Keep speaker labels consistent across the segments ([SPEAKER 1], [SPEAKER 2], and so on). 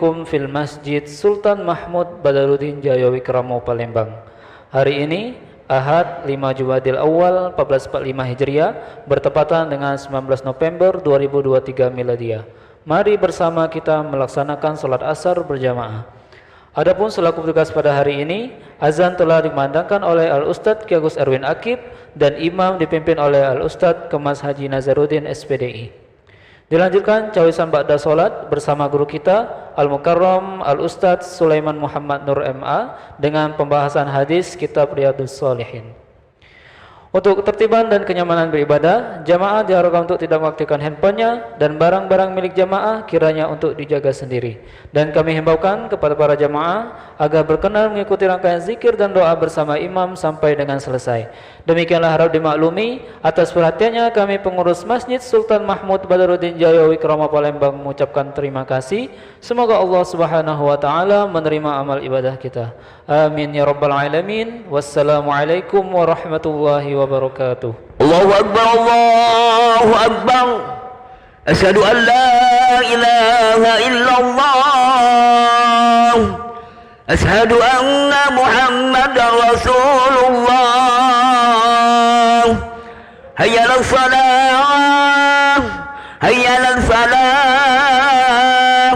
[SPEAKER 1] bikum fil Masjid Sultan Mahmud Badarudin Jaya Wikramo Palembang. Hari ini Ahad 5 Jumadil Awal 1445 Hijriah bertepatan dengan 19 November 2023 Miladiah. Mari bersama kita melaksanakan salat asar berjamaah. Adapun selaku petugas pada hari ini, azan telah dikumandangkan oleh Al-Ustadz Ki Agus Erwin Akib dan imam dipimpin oleh Al-Ustadz Kemas Haji Nazaruddin SPDI. Dilanjutkan cawisan ba'da solat bersama guru kita Al-Mukarram Al-Ustadz Sulaiman Muhammad Nur MA dengan pembahasan hadis kitab Riyadhus Shalihin. Untuk ketertiban dan kenyamanan beribadah, jamaah diharapkan untuk tidak mengaktifkan handphonenya dan barang-barang milik jamaah kiranya untuk dijaga sendiri. Dan kami himbaukan kepada para jamaah agar berkenan mengikuti rangkaian zikir dan doa bersama imam sampai dengan selesai. Demikianlah harap dimaklumi. Atas perhatiannya kami pengurus Masjid Sultan Mahmud Badarudin Jaya Wikramo Palembang mengucapkan terima kasih. Semoga Allah Subhanahu wa taala menerima amal ibadah kita. Amin ya rabbal alamin. Wassalamualaikum warahmatullahi wabarakatuh.
[SPEAKER 2] Allahu akbar, Allahu akbar. Asyhadu an la ilaha illallah. Asyhadu anna Muhammadar Rasulullah. Hayya 'alas salah, hayya 'alal falah.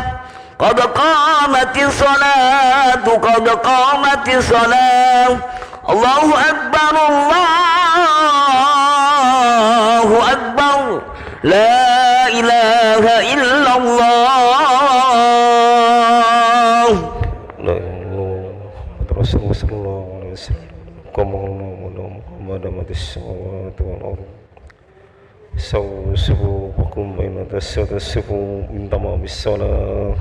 [SPEAKER 2] Qad qamatis salatu, qad qamatis salah. Allahu akbar, Allahu akbar. La ilaha illallah.
[SPEAKER 3] Rasulullah sallallahu alaihi wasallam. Muhammad samawati wal ardh. Sawu bakum baina tasawwufu min tamamis salah.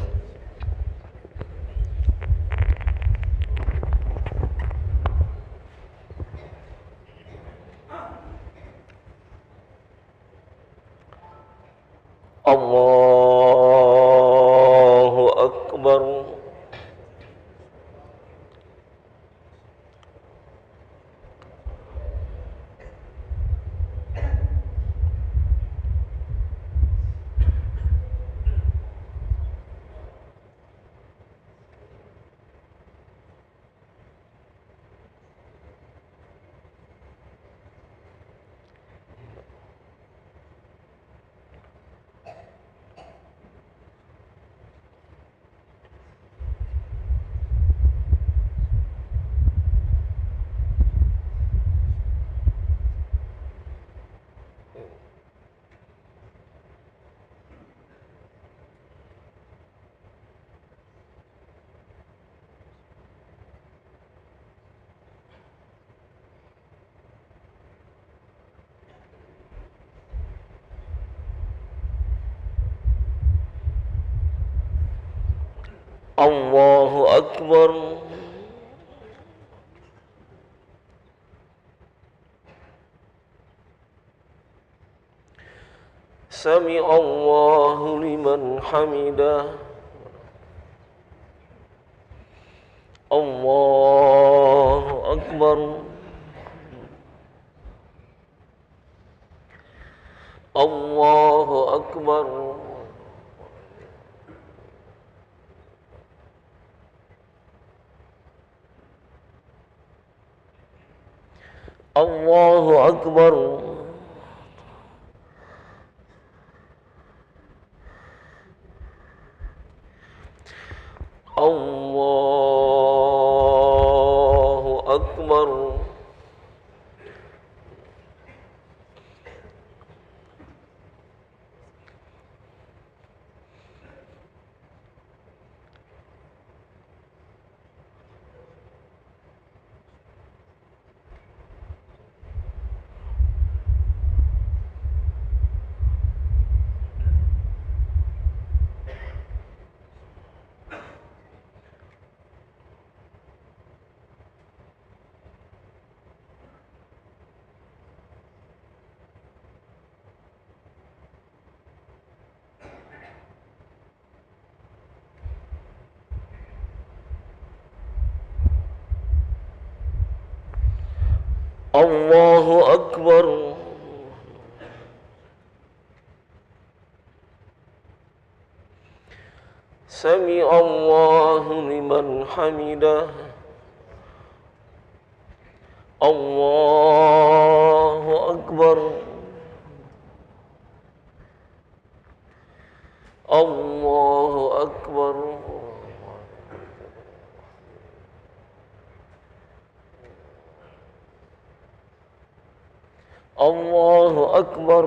[SPEAKER 3] Allahu akbar. Allahu akbar. Sami Allahu liman hamidah. Allahu akbar. Allahu akbar. Allahu akbar. Allahu akbar. Allahu akbar. سمع الله لمن حمده الله أكبر الله أكبر الله أكبر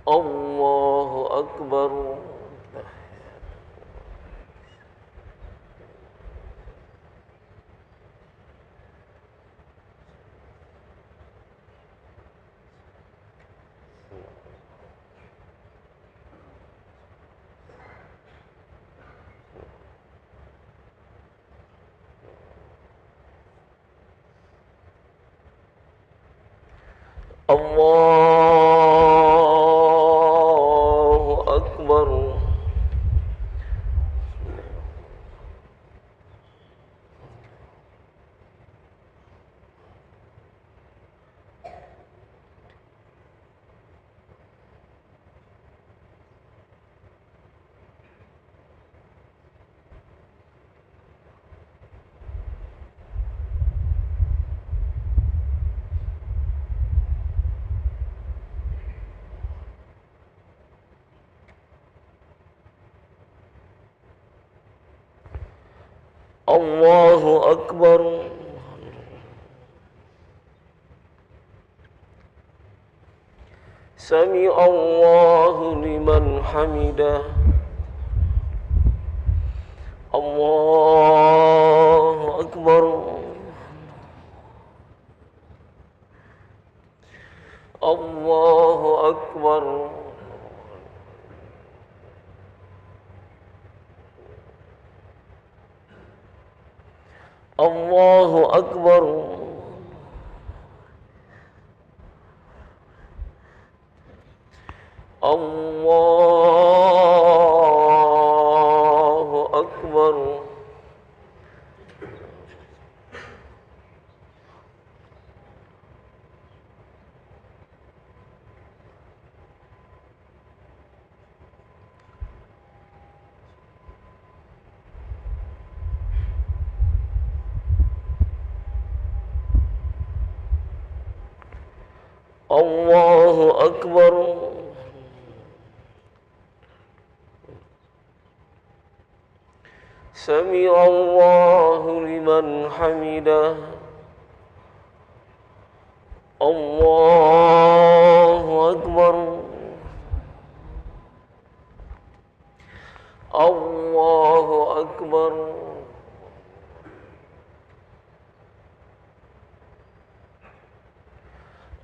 [SPEAKER 3] الله أكبر الله أكبر الله أكبر سمع الله لمن حمده الله أكبر الله أكبر الله أكبر الله أكبر الله أكبر سمع الله لمن حمده الله أكبر الله أكبر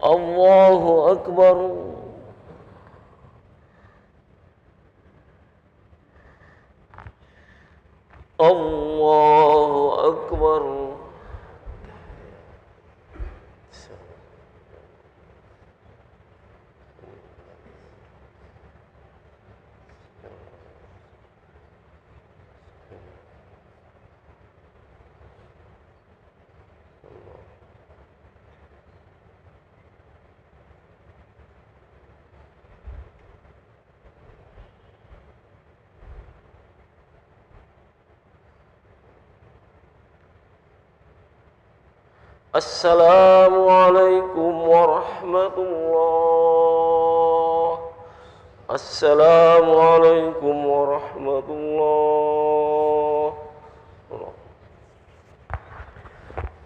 [SPEAKER 3] الله أكبر الله أكبر السلام عليكم ورحمة الله السلام عليكم ورحمة الله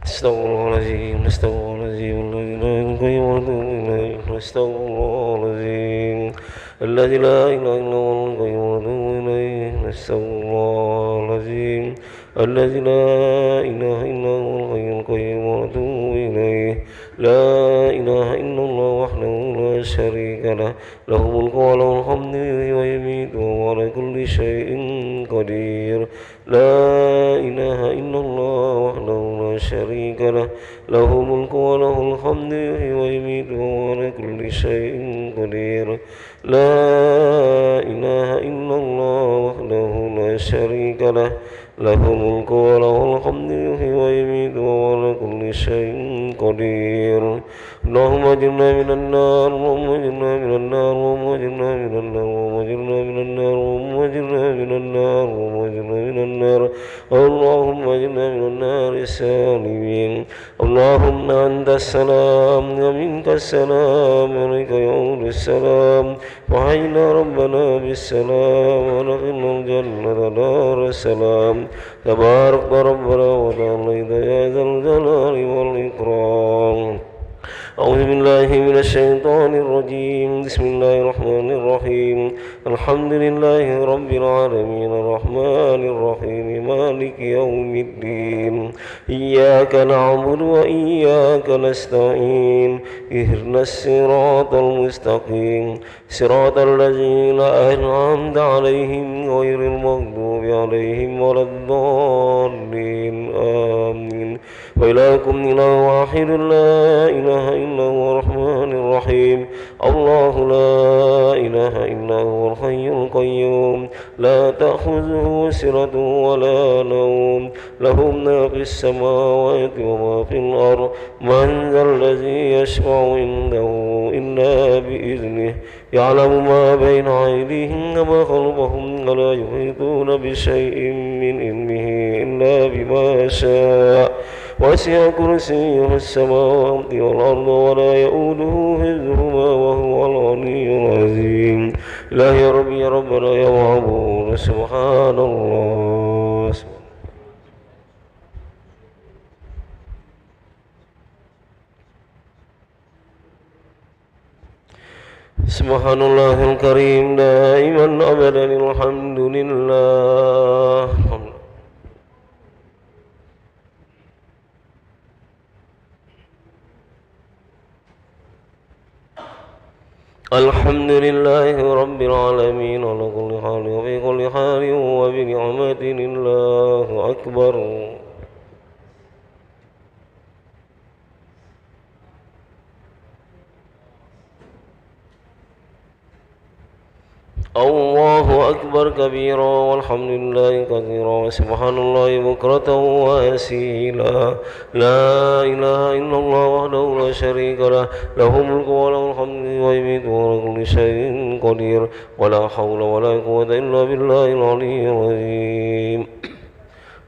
[SPEAKER 3] Astagfirullahaladzim Astagfirullahaladzim Astagfirullahaladzim Alladzi la ilaha illallah Astagfirullahaladzim Alladzi la ilaha illallah لا إله إلا الله وحده لا شريك له له الملك وله الحمد ويميت وهو على كل شيء قدير لا إله إلا الله وحده لا شريك له له الملك وله الحمد ويميت وهو على كل شيء قدير لا إله إلا الله وحده لا شريك له له الملك وله الحمد ويميت وهو على كل شيء قدير اللهم أجرنا من النار اللهم أجرنا من النار اللهم أجرنا من النار اللهم أجرنا من النار اللهم أجرنا من النار اللهم أجرنا من النار اللهم أجرنا من النار السالمين اللهم أنت السلام ومنك السلام عليك يعود السلام وحينا ربنا بالسلام ودخلنا الجنة دار السلام تبارك ربنا وتعالى يا ذا الجلال والإكرام أعوذ بالله من الشيطان الرجيم بسم الله الرحمن الرحيم الحمد لله رب العالمين الرحمن الرحيم مالك يوم الدين إياك نعبد وإياك نستعين اهدنا الصراط المستقيم صراط الذين أنعمت عليهم غير المغضوب عليهم ولا الضالين آمين وإلهكم إله واحد لا إله إلا هو الرحمن الرحيم الله لا إله إلا هو الحي القيوم لا تأخذه سنة ولا نوم له ما في السماوات وما في الأرض من ذا الذي يشفع عنده إلا بإذنه يعلم ما بين أيديهم وما خلفهم ولا يحيطون بشيء من علمه إلا بما شاء وسع كرسيه السماوات والأرض ولا يؤوده حفظهما وهو العلي العظيم إلهي يا ربي يا ربنا يا معبود سبحان الله سبحان الله الكريم دائما أبدا الحمد لله الحمد لله رب العالمين على كل حال وفي كل حال وبنعمة الله أكبر الله أكبر كبيرا والحمد لله كثيرا وسبحان الله بكرة وأصيلا لا إله إلا الله وحده لا شريك له له الملك وله الحمد ويميت وعلى كل شيء قدير ولا حول ولا قوة إلا بالله العلي العظيم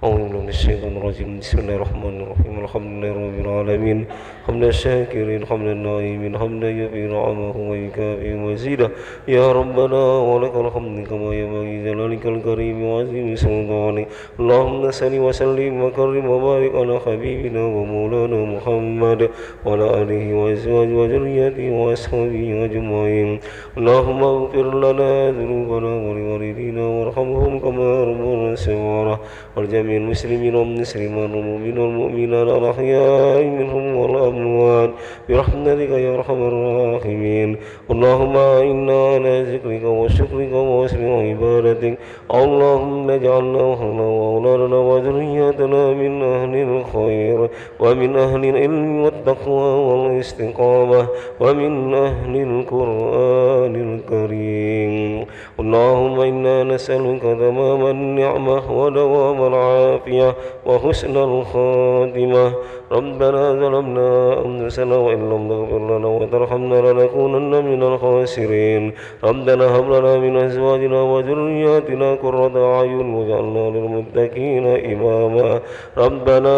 [SPEAKER 3] أعوذ بالله من الشيطان الرجيم بسم الله الرحمن الرحيم الحمد لله رب العالمين حمد الشاكرين حمد النائمين حمدا يفي نعمه ويكافئ مزيدا يا ربنا ولك الحمد كما ينبغي جلالك الكريم وعظيم سلطانك اللهم صل وسلم وكرم وبارك على حبيبنا ومولانا محمد وعلى آله وأزواجه وذريته وأصحابه أجمعين اللهم اغفر لنا ذنوبنا ولوالدينا وارحمهم كما ربنا صغارا والجميع المسلمين والمسلمات والمؤمنين والمؤمنات الأحياء منهم والأموات برحمتك يا أرحم الراحمين اللهم إنا على ذكرك وشكرك وحسن عبادتك اللهم اجعلنا وأهلنا وأولادنا وذرياتنا من أهل الخير ومن أهل العلم والتقوى والاستقامة ومن أهل القرآن الكريم اللهم إنا نسألك تمام النعمة ودوام العافية وحسن الخاتمة ربنا ظلمنا أنفسنا وإن لم تغفر لنا وترحمنا لنكونن من الخاسرين ربنا هب لنا من أزواجنا وذرياتنا قرة أعين واجعلنا للمتقين إماما ربنا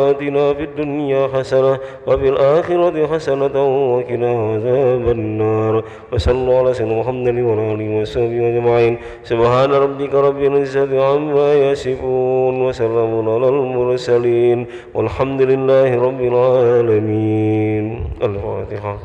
[SPEAKER 3] آتنا في الدنيا حسنة وفي الآخرة حسنة وقنا عذاب النار وصلى الله على سيدنا محمد وعلى آله وصحبه أجمعين سبحان ربك رب العزة عما يصفون وسلام على المرسلين والحمد لله رب العالمين الفاتحة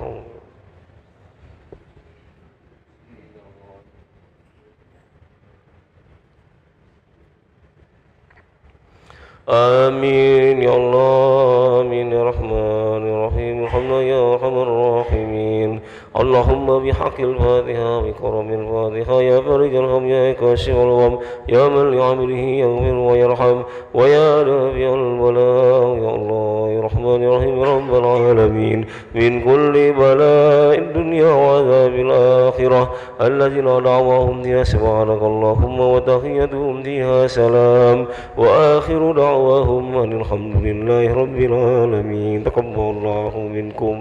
[SPEAKER 3] آمين يا الله آمين يا رحمن الرحيم الحمد لله يا أرحم الراحمين اللهم بحق الفاتحة بكرم الفاتحة يا فرج الهم يا كاشف الغم يا من لعمله يغفر ويرحم ويا دافع البلاء يا الله يا رحمن يا رحيم يا رب العالمين من كل بلاء الدنيا وعذاب الآخرة الذين دعواهم فيها سبحانك اللهم وتحيتهم فيها سلام وآخر دعواهم أن الحمد لله رب العالمين تقبل الله منكم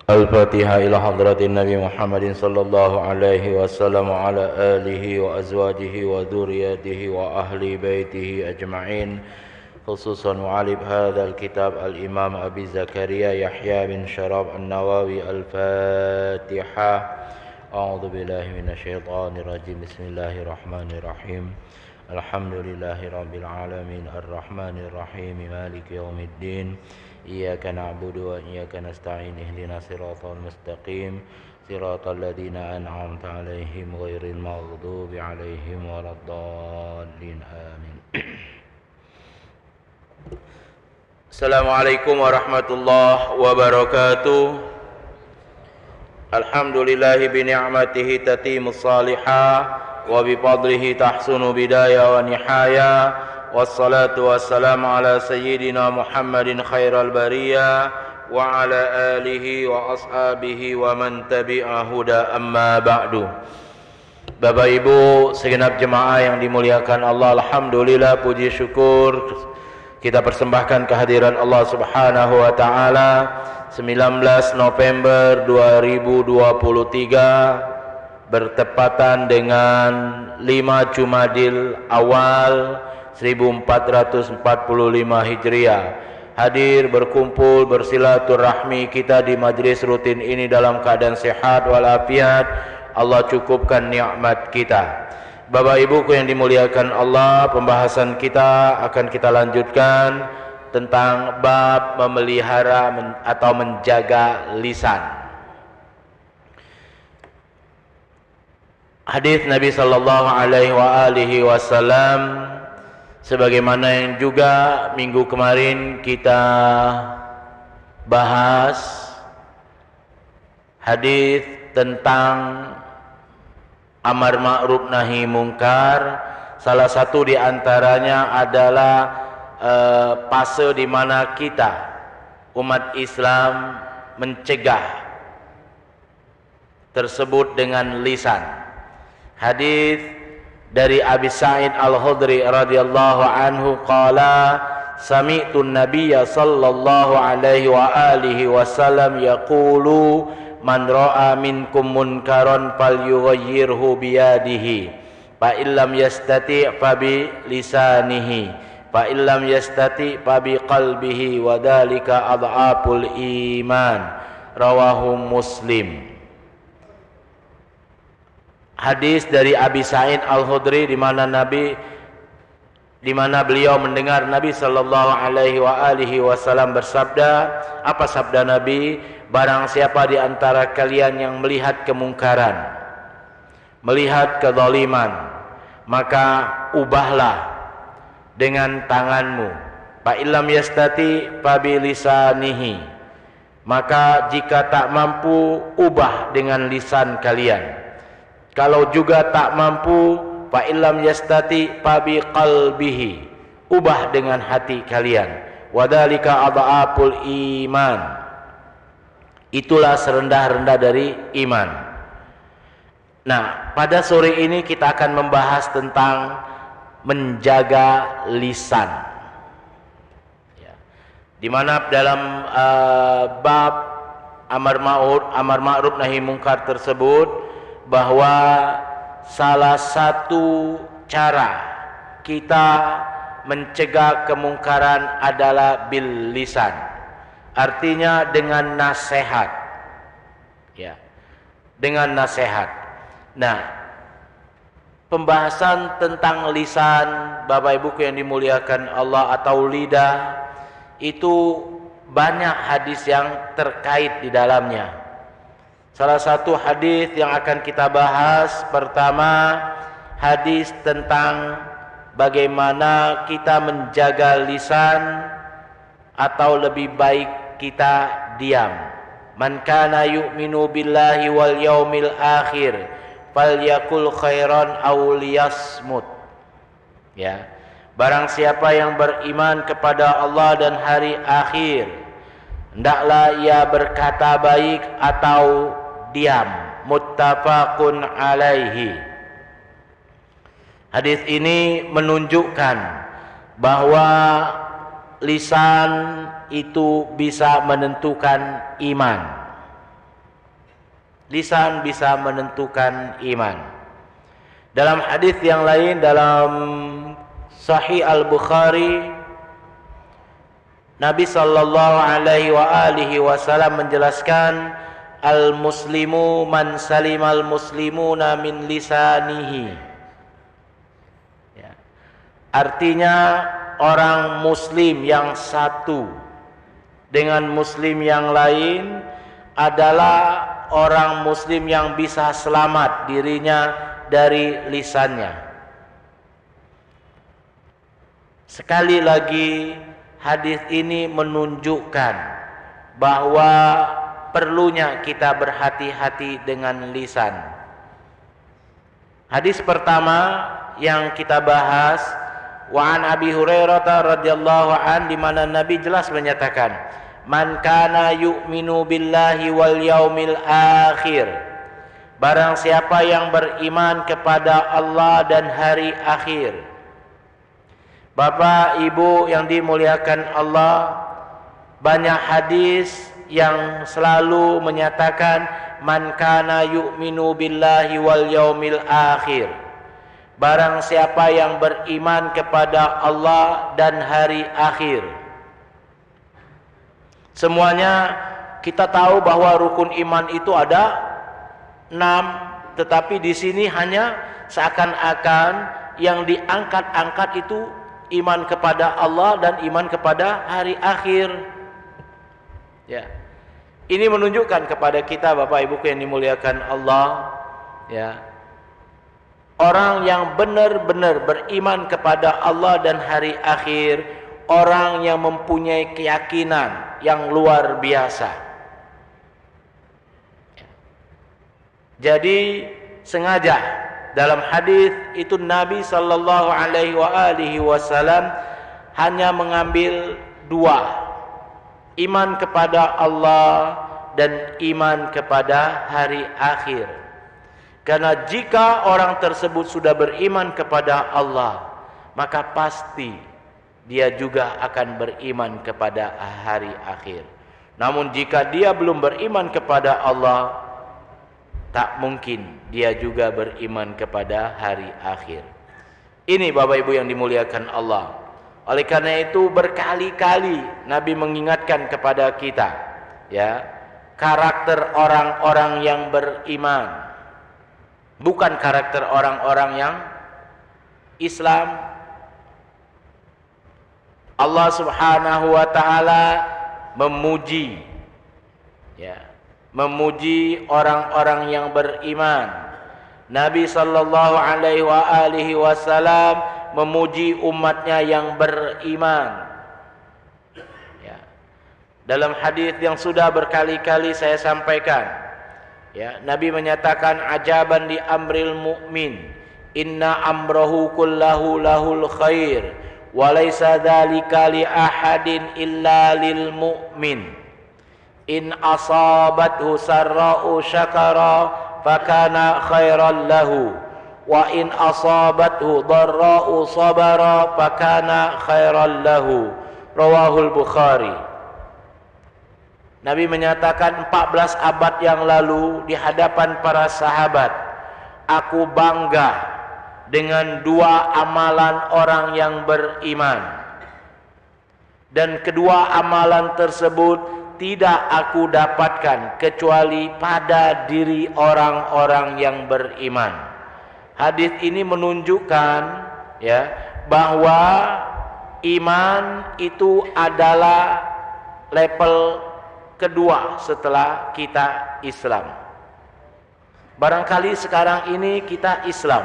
[SPEAKER 4] Al-Fatihah ila hadratin Nabi Muhammadin sallallahu alaihi wasallam wa ala alihi wa azwajihi wa dhurriyyatihi wa ahli baitihi ajma'in, khususan mu'alib hadzal kitab al-Imam Abi Zakaria Yahya bin Sharaf An-Nawawi. Al-Fatihah. A'udzu billahi minasyaitonir rajim. Bismillahirrahmanirrahim. Alhamdulillahi rabbil alamin arrahmanir rahim maliki yaumiddin. Iyyaka na'budu wa iyyaka nasta'in ihdinas siratal mustaqim siratal ladzina an'amta 'alaihim ghairil maghdubi 'alaihim waladdallin amin. Assalamualaikum warahmatullahi wabarakatuh. Alhamdulillahi bi ni'matihi tatimmus salihah wa bi fadlihi tahsunu bidaya wa nihaya. Wassalatu wassalamu ala sayyidina Muhammadin khairal bariyah wa ala alihi wa ashabihi wa man tabi'a huda, amma ba'du. Bapak Ibu segenap jemaah yang dimuliakan Allah, alhamdulillah, puji syukur kita persembahkan kehadiran Allah Subhanahu wa taala 19 November 2023 bertepatan dengan 5 Jumadil Awal 1445 Hijriah. Hadir berkumpul bersilaturahmi kita di majlis rutin ini dalam keadaan sehat walafiat. Allah cukupkan nikmat kita. Bapak Ibuku yang dimuliakan Allah, pembahasan kita akan kita lanjutkan tentang bab memelihara atau menjaga lisan. Hadis Nabi sallallahu alaihi wasallam sebagaimana yang juga minggu kemarin kita bahas, hadis tentang amar ma'ruf nahi mungkar. Salah satu di antaranya adalah fase di mana kita umat Islam mencegah tersebut dengan lisan. Hadis dari Abi Sa'id Al-Khudri radhiyallahu anhu qala sami'tu an-nabiyya sallallahu alaihi wa alihi wasallam yaqulu man ra'a minkum munkaran falyughayyirhu biyadihi fa illam yastati' fa bi lisanihi fa illam yastati' fa bi qalbihi wa dzalika adhaful iman, rawahu Muslim. Hadis dari Abi Sa'id Al-Khudri di mana beliau mendengar Nabi sallallahu alaihi wasallam bersabda. Apa sabda Nabi? Barang siapa di antara kalian yang melihat kemungkaran, melihat kezaliman, maka ubahlah dengan tanganmu. Fa illam yastati fa bi lisanihi. Maka jika tak mampu, ubah dengan lisan kalian. Kalau juga tak mampu, fa illam yastati fa bi qalbihi, ubah dengan hati kalian. Wadzalika adhaful iman, itulah serendah-rendah dari iman. Nah, pada sore ini kita akan membahas tentang menjaga lisan, ya. Di mana dalam bab amar ma'ruf nahi mungkar tersebut, bahwa salah satu cara kita mencegah kemungkaran adalah bil lisan, artinya dengan nasihat, ya, dengan nasihat. Nah, pembahasan tentang lisan, Bapak Ibuku yang dimuliakan Allah, atau lidah, itu banyak hadis yang terkait di dalamnya. Salah satu hadis yang akan kita bahas pertama, hadis tentang bagaimana kita menjaga lisan, atau lebih baik kita diam. Man kana yu'minu billahi wal yaumil akhir falyakul khairan aw liyasmut. Ya. Barang siapa yang beriman kepada Allah dan hari akhir, hendaklah ia berkata baik atau diam. Muttafaqun alaihi. Hadis ini menunjukkan bahwa lisan itu bisa menentukan iman. Lisan bisa menentukan iman. Dalam hadis yang lain dalam Sahih Al-Bukhari, Nabi sallallahu alaihi wasallam menjelaskan, al-muslimu man salimal muslimuna min lisanihi. Ya. Artinya orang muslim yang satu dengan muslim yang lain adalah orang muslim yang bisa selamat dirinya dari lisannya. Sekali lagi hadis ini menunjukkan bahwa perlunya kita berhati-hati dengan lisan. Hadis pertama yang kita bahas, wa an Abi Hurairah radhiyallahu an, di mana Nabi jelas menyatakan, man kana yu'minu billahi wal yaumil akhir, barang siapa yang beriman kepada Allah dan hari akhir. Bapak Ibu yang dimuliakan Allah, banyak hadis yang selalu menyatakan man kana yu'minu billahi wal yaumil akhir, barang siapa yang beriman kepada Allah dan hari akhir. Semuanya kita tahu bahwa rukun iman itu ada 6, tetapi di sini hanya seakan-akan yang diangkat-angkat itu iman kepada Allah dan iman kepada hari akhir. Ya. Ini menunjukkan kepada kita Bapak Ibu yang dimuliakan Allah, ya. Orang yang benar-benar beriman kepada Allah dan hari akhir, orang yang mempunyai keyakinan yang luar biasa. Jadi sengaja dalam hadis itu Nabi sallallahu alaihi wasallam hanya mengambil 2, iman kepada Allah dan iman kepada hari akhir. Karena jika orang tersebut sudah beriman kepada Allah, maka pasti dia juga akan beriman kepada hari akhir. Namun jika dia belum beriman kepada Allah, tak mungkin dia juga beriman kepada hari akhir. Ini Bapak Ibu yang dimuliakan Allah. Oleh karena itu berkali-kali Nabi mengingatkan kepada kita, ya, karakter orang-orang yang beriman, bukan karakter orang-orang yang Islam. Allah Subhanahu wa taala memuji, ya, memuji orang-orang yang beriman. Nabi sallallahu alaihi wasallam memuji umatnya yang beriman. Ya. Dalam hadis yang sudah berkali-kali saya sampaikan, ya, Nabi menyatakan ajaban di amril mu'min, inna amrahu kullahu lahul khair, walaysa dzalika li ahadin illa lil mu'min. In asabathu sarra'u syakara fakana khairan lahu, wa in asabathu dharra'u sabara fakana khairan lahu. Rawahul Bukhari. Nabi menyatakan 14 abad yang lalu di hadapan para sahabat, aku bangga dengan 2 amalan orang yang beriman, dan kedua amalan tersebut tidak aku dapatkan kecuali pada diri orang-orang yang beriman. Hadis ini menunjukkan, ya, bahwa iman itu adalah level kedua setelah kita Islam. Barangkali sekarang ini kita Islam,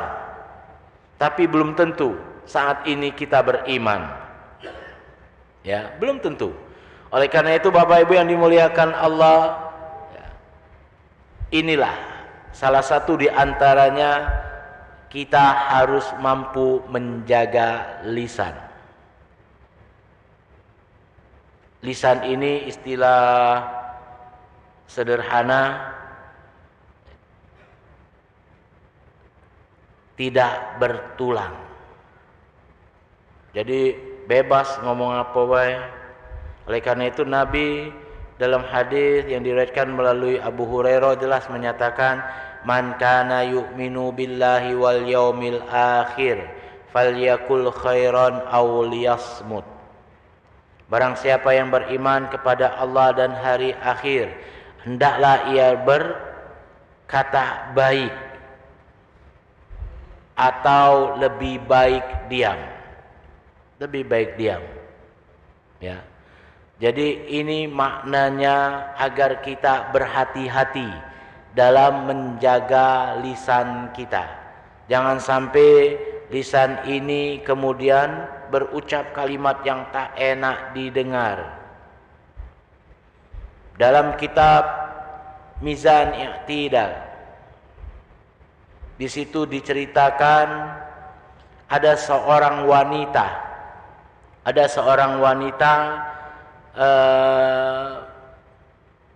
[SPEAKER 4] tapi belum tentu saat ini kita beriman. Ya, belum tentu. Oleh karena itu Bapak Ibu yang dimuliakan Allah, ya, inilah salah satu di antaranya, kita harus mampu menjaga lisan. Lisan ini istilah sederhana, tidak bertulang. Jadi bebas ngomong apa wae. Oleh karena itu Nabi dalam hadis yang diriwayatkan melalui Abu Hurairah jelas menyatakan, man kana yu'minu billahi wal yaumil akhir falyakul khairan aw liyasmut. Barang siapa yang beriman kepada Allah dan hari akhir, hendaklah ia berkata baik atau lebih baik diam. Lebih baik diam. Ya. Jadi ini maknanya agar kita berhati-hati dalam menjaga lisan kita. Jangan sampai lisan ini kemudian berucap kalimat yang tak enak didengar. Dalam kitab Mizan I'tidal, di situ diceritakan ada seorang wanita,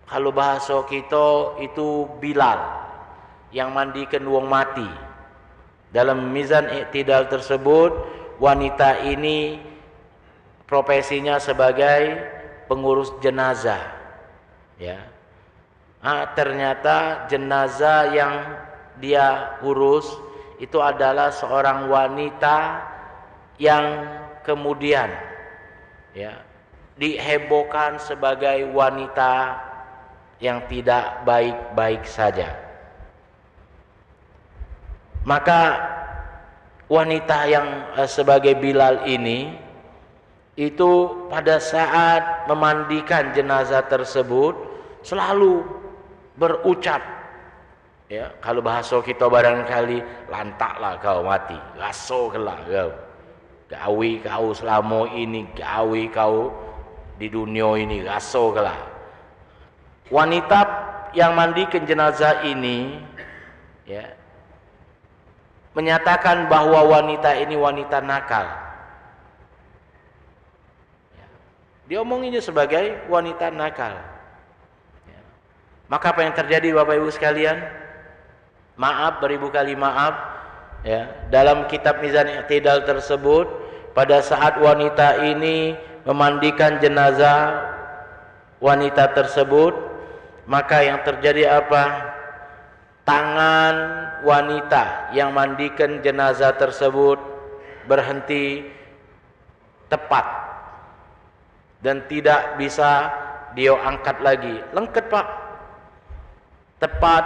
[SPEAKER 4] kalau bahasa kita itu Bilal yang mandikan wong mati. Dalam Mizan I'tidal tersebut, wanita ini profesinya sebagai pengurus jenazah. Ya. Ternyata jenazah yang dia urus itu adalah seorang wanita yang kemudian ya dihebohkan sebagai wanita yang tidak baik-baik saja. Maka wanita yang sebagai Bilal ini itu pada saat memandikan jenazah tersebut selalu berucap, ya, kalau bahasa kita barangkali, lantaklah kau mati, gasolah kau, gawi kau selama ini, gawi kau di dunia ini, gasolah. Wanita yang mandikan jenazah ini, ya, menyatakan bahwa wanita ini wanita nakal. Ya. Dia omonginya sebagai wanita nakal. Ya. Maka apa yang terjadi Bapak Ibu sekalian? Maaf, beribu kali maaf. Ya. Dalam kitab Mizan I'tidal tersebut, pada saat wanita ini memandikan jenazah wanita tersebut, maka yang terjadi apa? Tangan wanita yang mandikan jenazah tersebut berhenti tepat dan tidak bisa dia angkat lagi. Lengket Pak, tepat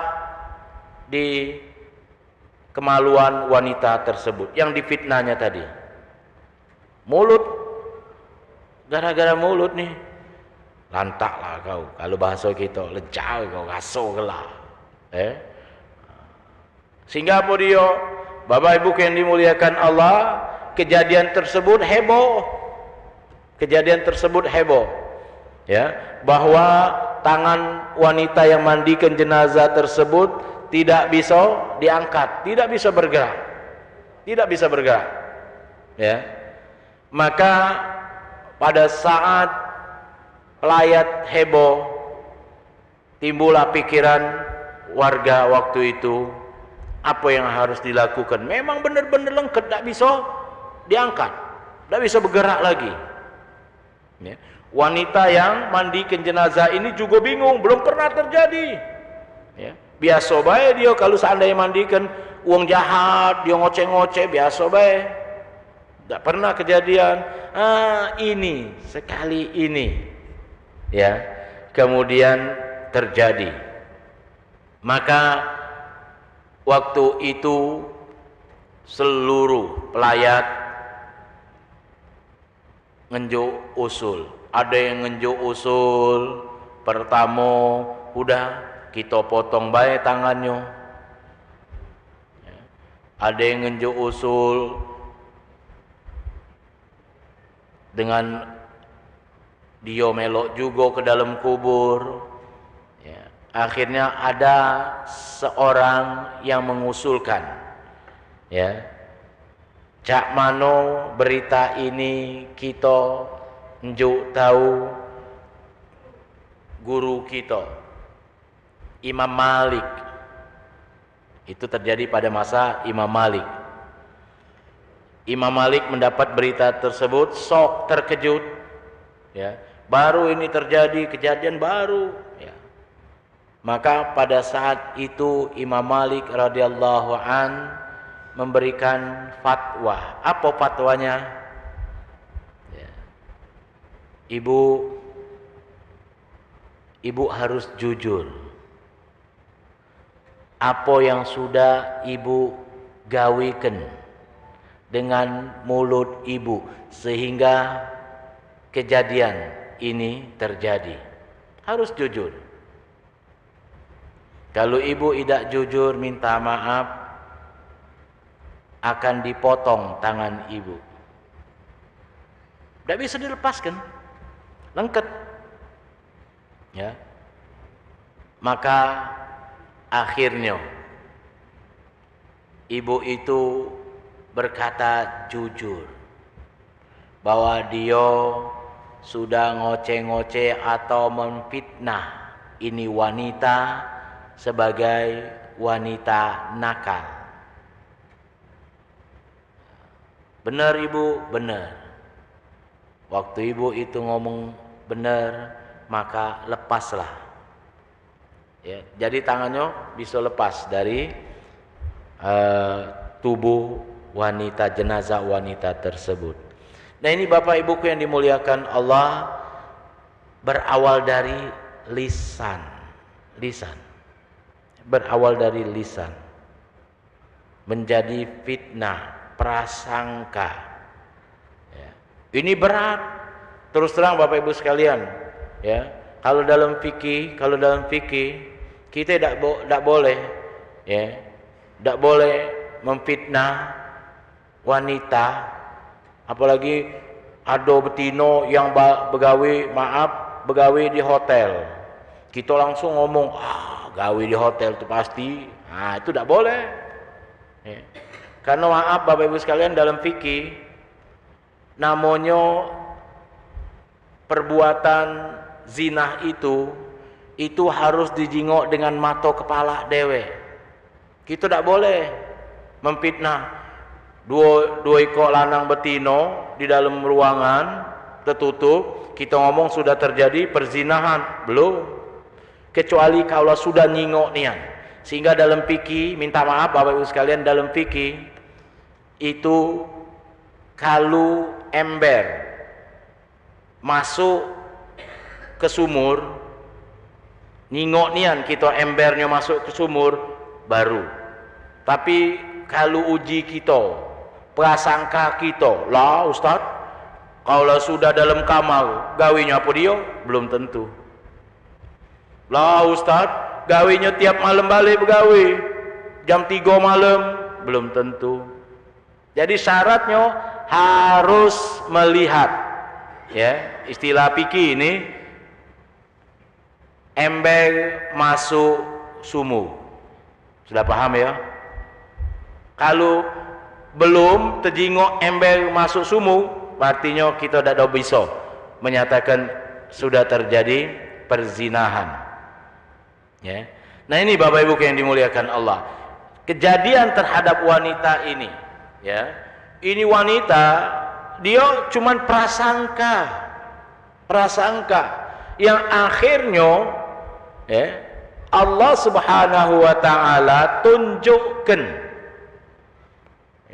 [SPEAKER 4] di kemaluan wanita tersebut yang difitnahnya tadi. Mulut, gara-gara mulut nih, lantaklah kau, kalau bahasa kita, lecah kau, gaso gelah. Sehingga apa dia, Bapak Ibu yang dimuliakan Allah, kejadian tersebut heboh. Kejadian tersebut heboh. Ya, bahwa tangan wanita yang mandikan jenazah tersebut tidak bisa diangkat, tidak bisa bergerak. Tidak bisa bergerak. Ya. Maka pada saat pelayat heboh, timbullah pikiran warga waktu itu, apa yang harus dilakukan? Memang benar-benar lengket, tidak bisa diangkat, tidak bisa bergerak lagi. Ya. Wanita yang mandikan jenazah ini juga bingung, belum pernah terjadi. Ya. Biasa baik dia kalau seandainya mandikan uang jahat, dia ngoceh-ngoceh, biasa baik. Tidak pernah kejadian. Ini sekali ini, ya, kemudian terjadi. Maka waktu itu seluruh pelayat ngenjuk usul. Ada yang ngenjuk usul, pertama udah kita potong baik tangannya. Ada yang ngenjuk usul dengan dia melok juga ke dalam kubur. Ya. Akhirnya ada seorang yang mengusulkan, ya, cak mano berita ini kita njuk tahu guru kita Imam Malik. Itu terjadi pada masa Imam Malik. Imam Malik mendapat berita tersebut, sok terkejut, ya, baru ini terjadi, kejadian baru. Ya. Maka pada saat itu Imam Malik radhiyallahu an memberikan fatwa. Apa fatwanya? Ya. Ibu harus jujur. Apa yang sudah ibu gawikan dengan mulut ibu sehingga kejadian ini terjadi. Harus jujur. Kalau ibu tidak jujur minta maaf, akan dipotong tangan ibu. Tidak bisa dilepaskan. Lengket. Ya. Maka akhirnya ibu itu berkata jujur bahwa dia sudah ngoceh-ngoceh atau memfitnah ini wanita sebagai wanita nakal. Benar ibu, benar. Waktu ibu itu ngomong benar, maka lepaslah. Ya, jadi tangannya bisa lepas dari tubuh wanita, jenazah wanita tersebut. Nah ini Bapak Ibuku yang dimuliakan Allah, berawal dari lisan. Berawal dari lisan. Menjadi fitnah, prasangka. Ya. Ini berat. Terus terang Bapak Ibu sekalian, ya. Kalau dalam fikih kita tidak boleh, ya, tidak boleh memfitnah wanita, apalagi ada betino yang begawe di hotel. Kita langsung ngomong, gawe di hotel itu pasti, itu tidak boleh. Ya. Karena maaf Bapak Ibu sekalian, dalam fikih namanya perbuatan zina itu harus dijingok dengan mata kepala dewe. Kita tidak boleh memfitnah dua ekor lanang betino di dalam ruangan tertutup. Kita ngomong sudah terjadi perzinahan, belum. Kecuali kalau sudah nyingok nian. Sehingga dalam fikih, minta maaf Bapak Ibu sekalian, dalam fikih itu kalau ember masuk ke sumur, nyingok nian kita embernya masuk ke sumur baru. Tapi kalau uji kita, prasangka kita, lah Ustaz, kalau sudah dalam kamar, gawinya apa dia? Belum tentu. Lah Ustaz, gawinya tiap malam balik begawi, jam 3 malam, belum tentu. Jadi syaratnya harus melihat, ya, istilah fikih ini, ember masuk sumur. Sudah paham ya? Kalau belum terjingok ember masuk sumur, artinya kita tidak bisa menyatakan sudah terjadi perzinahan. Ya. Nah ini Bapak Ibu yang dimuliakan Allah, kejadian terhadap wanita ini, ya, ini wanita dia cuman prasangka yang akhirnya, ya, Allah Subhanahu wa taala tunjukkan,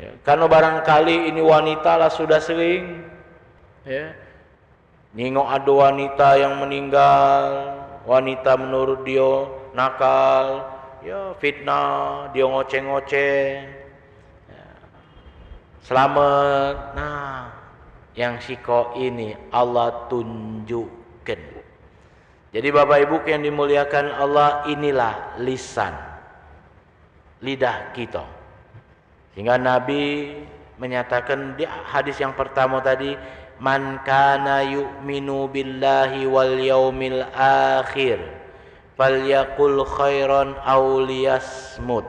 [SPEAKER 4] ya, karena barangkali ini wanita lah sudah sering, ya, nengok ada wanita yang meninggal, wanita menurut dia nakal, ya, fitnah, dia ngoceh-ngoceh, ya, selamat. Nah, yang siko ini Allah tunjukkan. Jadi Bapak Ibu yang dimuliakan Allah, inilah lisan, lidah kita. Sehingga Nabi menyatakan di hadis yang pertama tadi, man kana yu'minu billahi wal yaumil akhir falyaqul khairan aw liyasmut.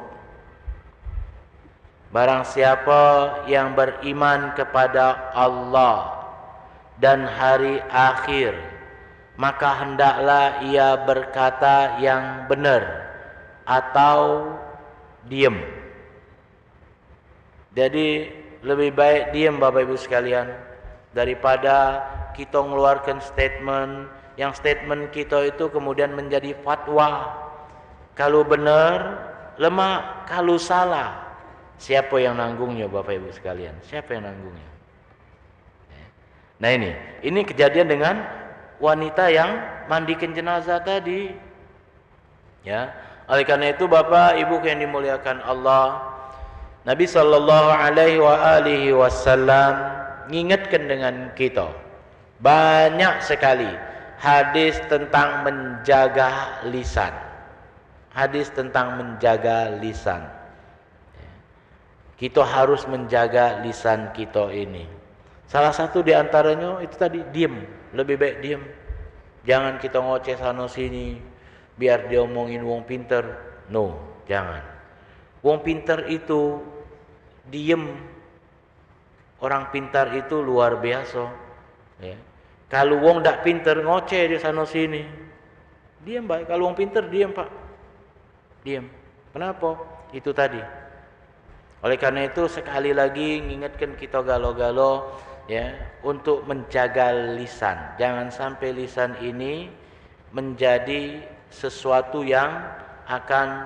[SPEAKER 4] Barang siapa yang beriman kepada Allah dan hari akhir, maka hendaklah ia berkata yang benar atau diam. Jadi lebih baik diam Bapak Ibu sekalian daripada kita mengeluarkan statement, yang statement kita itu kemudian menjadi fatwa. Kalau benar, lemah. Kalau salah, siapa yang nanggungnya Bapak Ibu sekalian? Siapa yang nanggungnya? Nah ini kejadian dengan wanita yang mandikan jenazah tadi. Ya, oleh karena itu Bapak Ibu yang dimuliakan Allah, Nabi sallallahu alaihi wasallam mengingatkan dengan kita banyak sekali hadis tentang menjaga lisan. Hadis tentang menjaga lisan. Kita harus menjaga lisan kita ini. Salah satu di antaranya itu tadi, diam. Lebih baik diam. Jangan kita ngoceh sana sini biar dia omongin wong pinter. No, jangan. Wong pinter itu diam. Orang pintar itu luar biasa. Ya. Kalau wong dak pinter ngoceh di sana sini, diam baik. Kalau wong pinter diam Pak. Diam. Kenapa? Itu tadi. Oleh karena itu sekali lagi mengingatkan kita galo-galo ya untuk menjaga lisan. Jangan sampai lisan ini menjadi sesuatu yang akan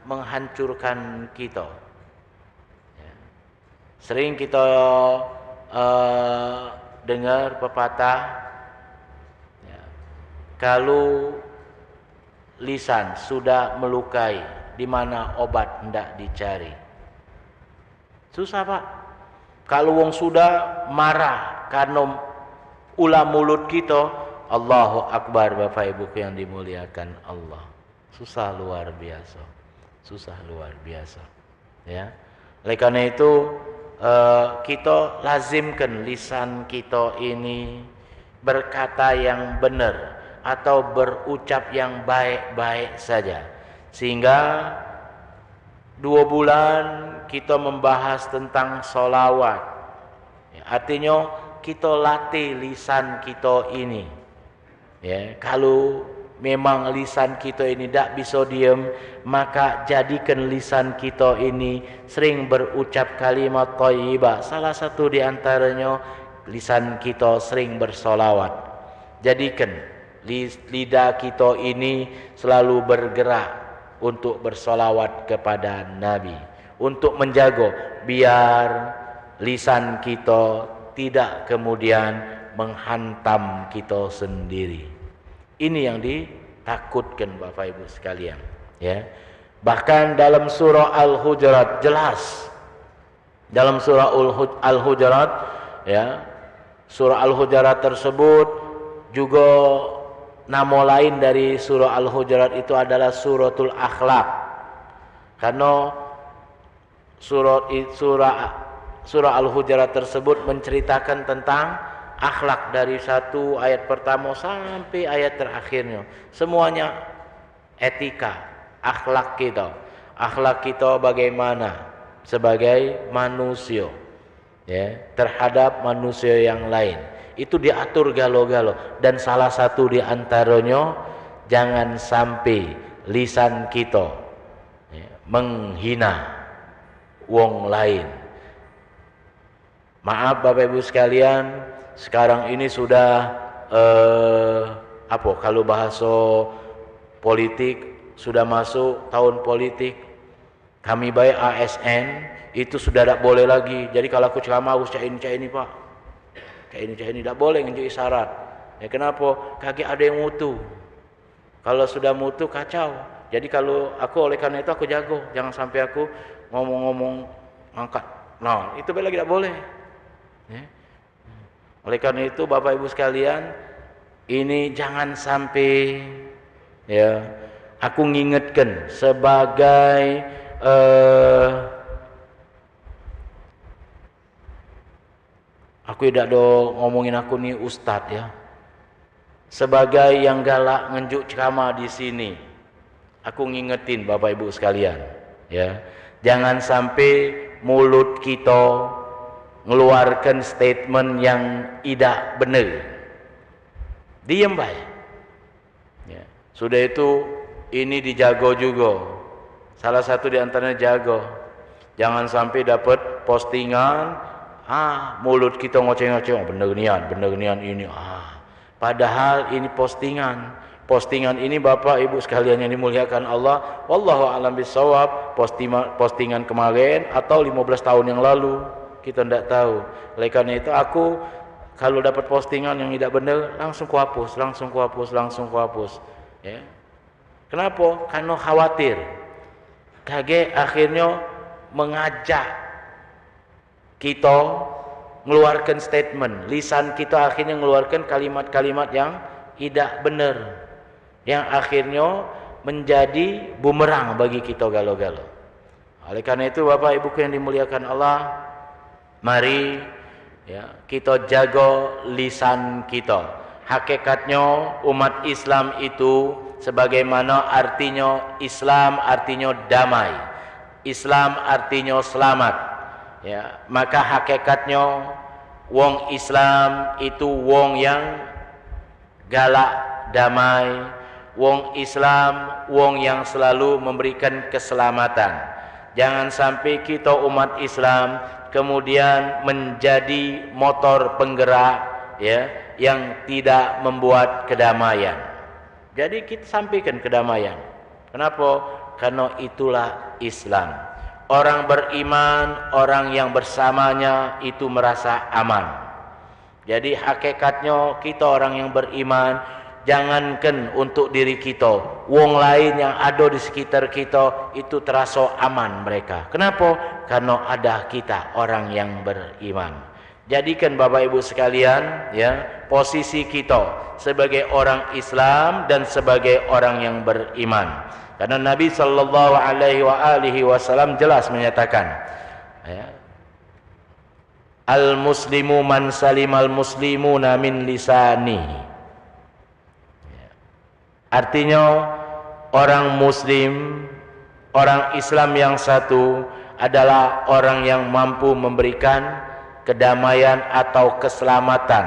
[SPEAKER 4] menghancurkan kita. Ya. Sering kita dengar pepatah ya, kalau lisan sudah melukai, di mana obat hendak dicari. Susah Pak. Kalau wong sudah marah karena ulah mulut kita, Allahu Akbar Bapak Ibu yang dimuliakan Allah. Susah luar biasa. Susah luar biasa. Ya. Oleh karena itu kita lazimkan lisan kita ini berkata yang benar atau berucap yang baik-baik saja. Sehingga 2 bulan kita membahas tentang sholawat. Ya, artinya kita latih lisan kita ini. Ya, kalau memang lisan kita ini tidak bisa diam, maka jadikan lisan kita ini sering berucap kalimat thayyibah. Salah satu di antaranya lisan kita sering bersolawat. Jadikan lidah kita ini selalu bergerak untuk bersolawat kepada Nabi, untuk menjaga biar lisan kita tidak kemudian menghantam kita sendiri. Ini yang ditakutkan Bapak Ibu sekalian, ya. Bahkan dalam surah Al-Hujurat jelas, dalam surah Al-Hujurat, ya, surah Al-Hujurat tersebut juga nama lain dari surah Al-Hujurat itu adalah suratul akhlak. Karena surah Al-Hujurat tersebut menceritakan tentang akhlak dari satu ayat pertama sampai ayat terakhirnya. Semuanya etika, akhlak kita. Akhlak kita bagaimana sebagai manusia, ya, terhadap manusia yang lain. Itu diatur galo-galo, dan salah satu di antaranya jangan sampai lisan kita ya, menghina wong lain. Maaf Bapak Ibu sekalian, sekarang ini sudah kalau bahasa politik sudah masuk tahun politik. Kami baik ASN itu sudah tidak boleh lagi. Jadi kalau aku ceramah harus cak ini Pak. Cak ini tidak boleh nunjuk isyarat. Ya kenapa? Kaki ada yang mutu. Kalau sudah mutu kacau. Jadi kalau aku oleh karena itu aku jago, jangan sampai aku ngomong-ngomong angkat. Nah, itu lagi tidak boleh. Ya. Oleh karena itu Bapak Ibu sekalian, ini jangan sampai ya aku ngingetkan sebagai aku tidak do ngomongin aku nih ustadz ya. Sebagai yang galak ngenjuk ceramah di sini, aku ngingetin Bapak Ibu sekalian, ya. Jangan sampai mulut kita ngeluarkan statement yang tidak benar. Diam baik. Ya. Sudah itu ini dijago juga. Salah satu di antaranya jago. Jangan sampai dapat postingan Mulut kita ngoceh-ngoceh, bener nian ini. Padahal ini postingan ini Bapak Ibu sekalian yang dimuliakan Allah, wallahu a'lam bissawab, postingan kemarin atau 15 tahun yang lalu, kita tidak tahu. Oleh karena itu aku kalau dapat postingan yang tidak benar langsung kuhapus. Ya. Kenapa? Karena khawatir. Kage akhirnya mengajak kita mengeluarkan statement, lisan kita akhirnya mengeluarkan kalimat-kalimat yang tidak benar, yang akhirnya menjadi bumerang bagi kita galau-galau. Oleh karena itu Bapak Ibu yang dimuliakan Allah, mari ya, kita jaga lisan kita. Hakikatnya umat Islam itu sebagaimana artinya Islam artinya damai, Islam artinya selamat. Ya, maka hakikatnya wong Islam itu wong yang galak damai, wong Islam wong yang selalu memberikan keselamatan. Jangan sampai kita umat Islam kemudian menjadi motor penggerak ya yang tidak membuat kedamaian. Jadi kita sampaikan kedamaian. Kenapa? Karena itulah Islam. Orang beriman, orang yang bersamanya itu merasa aman. Jadi hakikatnya kita orang yang beriman, jangankan untuk diri kita, wong lain yang ada di sekitar kita itu terasa aman mereka. Kenapa? Karena ada kita orang yang beriman. Jadikan Bapak Ibu sekalian ya, posisi kita sebagai orang Islam dan sebagai orang yang beriman. Karena Nabi sallallahu alaihi wasallam jelas menyatakan ya, al-muslimu man salimal muslimuna min lisanihi. Artinya orang muslim, orang Islam yang satu adalah orang yang mampu memberikan kedamaian atau keselamatan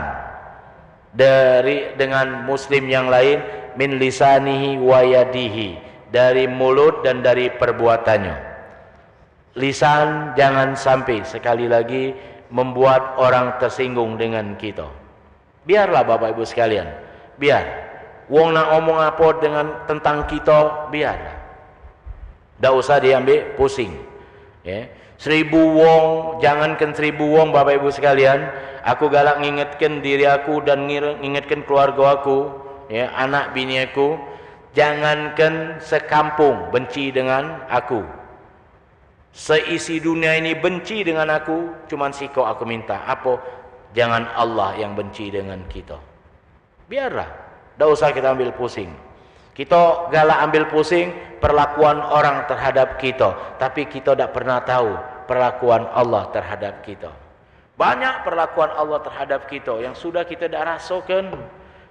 [SPEAKER 4] dengan muslim yang lain, min lisanihi wa yadihi, dari mulut dan dari perbuatannya. Lisan jangan sampai sekali lagi membuat orang tersinggung dengan kita. Biarlah Bapak Ibu sekalian, biar wong nak ngomong apa tentang kita, biarlah. Tidak usah diambil pusing. Ya. 1000 wong, jangankan 1000 wong Bapak Ibu sekalian, aku galak ngingetkan diri aku dan ngingetkan keluarga aku, ya, anak bini aku, jangankan sekampung benci dengan aku. Seisi dunia ini benci dengan aku, cuman siko aku minta apa? Jangan Allah yang benci dengan kita. Biarlah, tidak usah kita ambil pusing. Kita galak ambil pusing perlakuan orang terhadap kita, tapi kita tidak pernah tahu perlakuan Allah terhadap kita. Banyak perlakuan Allah terhadap kita yang sudah kita tidak rasakan.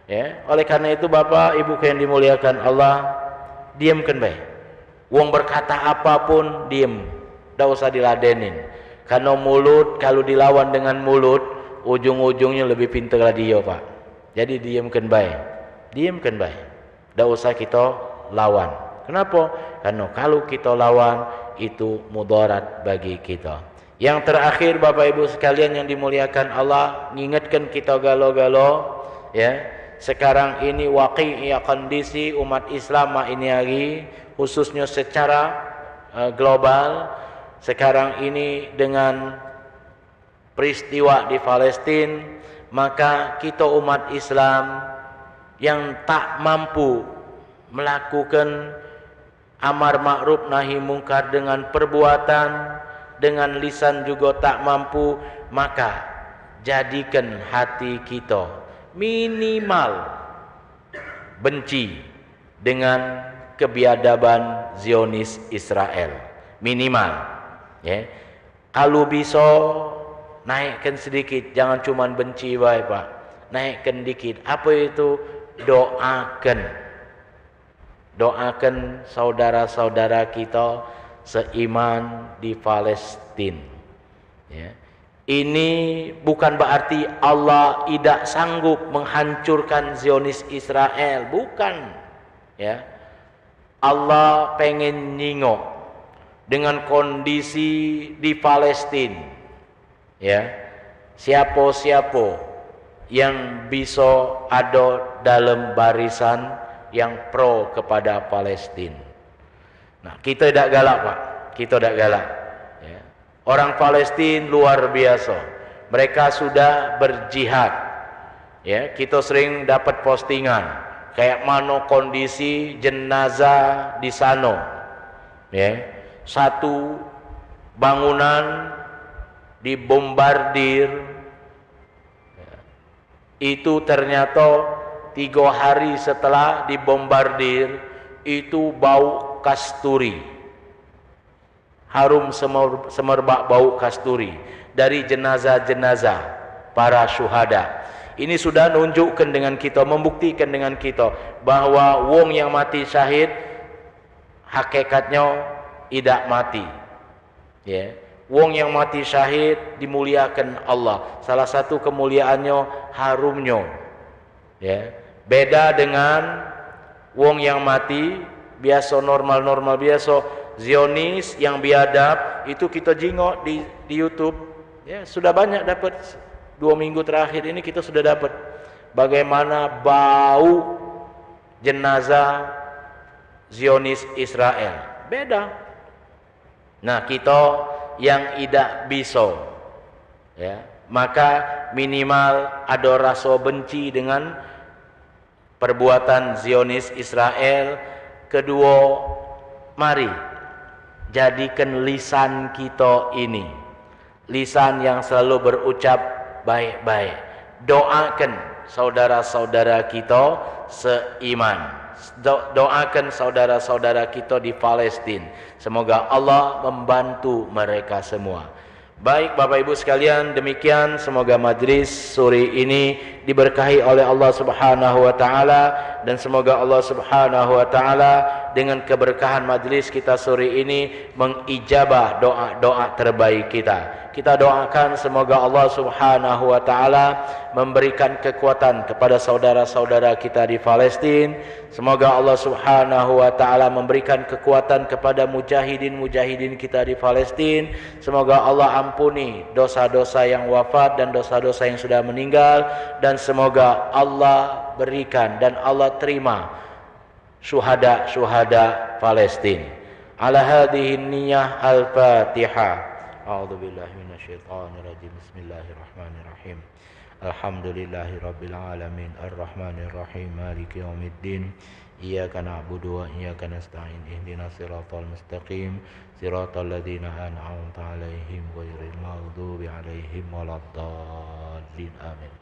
[SPEAKER 4] Ya, oleh karena itu Bapak Ibu yang dimuliakan Allah, diamkan baik. Wong berkata apapun diam, tidak usah diladenin. Karena mulut kalau dilawan dengan mulut, ujung-ujungnya lebih pintar dia Pak. Jadi diamkan baik, diamkan baik. Tidak usah kita lawan. Kenapa? Karena kalau kita lawan itu mudarat bagi kita. Yang terakhir Bapak Ibu sekalian yang dimuliakan Allah, ngingatkan kita galau-galau ya. Sekarang ini waqi'iyah kondisi umat Islam ini hari khususnya secara global. Sekarang ini dengan peristiwa di Palestina, maka kita umat Islam yang tak mampu melakukan amar ma'ruf nahi mungkar dengan perbuatan, dengan lisan juga tak mampu, maka jadikan hati kita minimal benci dengan kebiadaban Zionis Israel, minimal ya. Kalau bisa naikkan sedikit, jangan cuma benci baik Pak, naikkan dikit. Apa itu? Doakan saudara-saudara kita seiman di Palestina ya. Ini bukan berarti Allah tidak sanggup menghancurkan Zionis Israel, bukan ya. Allah pengen nyingok dengan kondisi di Palestina ya. siapa-siapa yang bisa ada dalam barisan yang pro kepada Palestina. Nah, kita tidak galak Pak, kita tidak galak. Ya. Orang Palestina luar biasa, mereka sudah berjihad. Ya, kita sering dapat postingan kayak mana kondisi jenazah di sana. Ya, satu bangunan dibombardir, itu ternyata 3 hari setelah dibombardir itu bau kasturi, harum semerbak bau kasturi dari jenazah-jenazah para syuhada. Ini sudah menunjukkan dengan kita, membuktikan dengan kita bahwa wong yang mati syahid hakikatnya tidak mati. Ya. Wong yang mati syahid dimuliakan Allah. Salah satu kemuliaannya harumnya. Ya. Beda dengan wong yang mati biasa normal-normal biasa, Zionis yang biadab, itu kita jingok di YouTube. Ya, sudah banyak dapat 2 minggu terakhir ini kita sudah dapat bagaimana bau jenazah Zionis Israel. Beda. Nah, kita yang tidak bisa, ya, maka minimal ada rasa benci dengan perbuatan Zionis Israel. Kedua, mari jadikan lisan kita ini lisan yang selalu berucap baik-baik. Doakan saudara-saudara kita seiman, doakan saudara-saudara kita di Palestina. Semoga Allah membantu mereka semua. Baik Bapak Ibu sekalian, demikian semoga majlis sore ini diberkahi oleh Allah Subhanahu wa taala, dan semoga Allah Subhanahu wa taala dengan keberkahan majlis kita sore ini mengijabah doa-doa terbaik kita. Kita doakan semoga Allah Subhanahu wa taala memberikan kekuatan kepada saudara-saudara kita di Palestina. Semoga Allah Subhanahu wa taala memberikan kekuatan kepada mujahidin-mujahidin kita di Palestina. Semoga Allah ampuni dosa-dosa yang wafat dan dosa-dosa yang sudah meninggal, dan semoga Allah berikan dan Allah terima syuhada-syuhada Palestina. Ala hadhihi niyyah al-Fatihah. A'udzubillahi minasyaitonirrajim. Bismillahirrahmanirrahim. Alhamdulillahi rabbil alamin arrahmanir rahim maliki yaumiddin. Iyyaka na'budu wa iyyaka nasta'in. Ihdinas siratal mustaqim, siratal ladzina an'amta 'alaihim ghairil maghdubi 'alaihim waladdallin. Amin.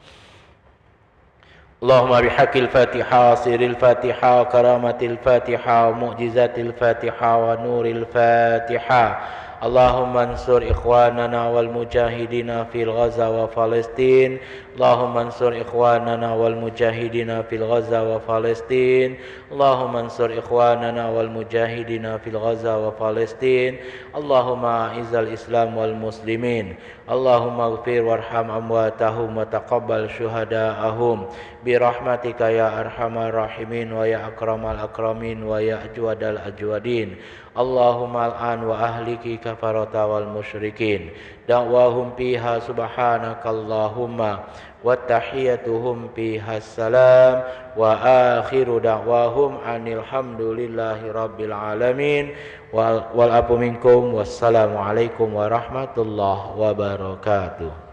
[SPEAKER 4] Allahumma bihaqqil Fatihah, sirril Fatihah, karamatil Fatihah, mu'jizatil Fatihah wa nuril Fatihah. Allahumma ansur ikhwanana wal mujahidina fil Ghaza wa Palestin. Allahumma ansur ikhwanana wal mujahidina fil Ghaza wa Palestin. Allahumma ansur ikhwanana wal mujahidina fil Ghaza wa Palestin. Allahumma izzal Islam wal muslimin. Allahumma ighfir warham amwatahum wa taqabbal syuhada'ahum bi rahmatika ya arhamar rahimin wa ya akramal akramin wa ya ajwadal ajwadin. Allahumma al'an wa ahliki kafarata wal musyrikin. Da'wahum fiha subhanakallahumma wa tahiyyatuhum fiha salam wa akhiru da'wahum anil hamdulillahi rabbil alamin wal afu minkum. Wassalamu alaikum warahmatullahi wabarakatuh.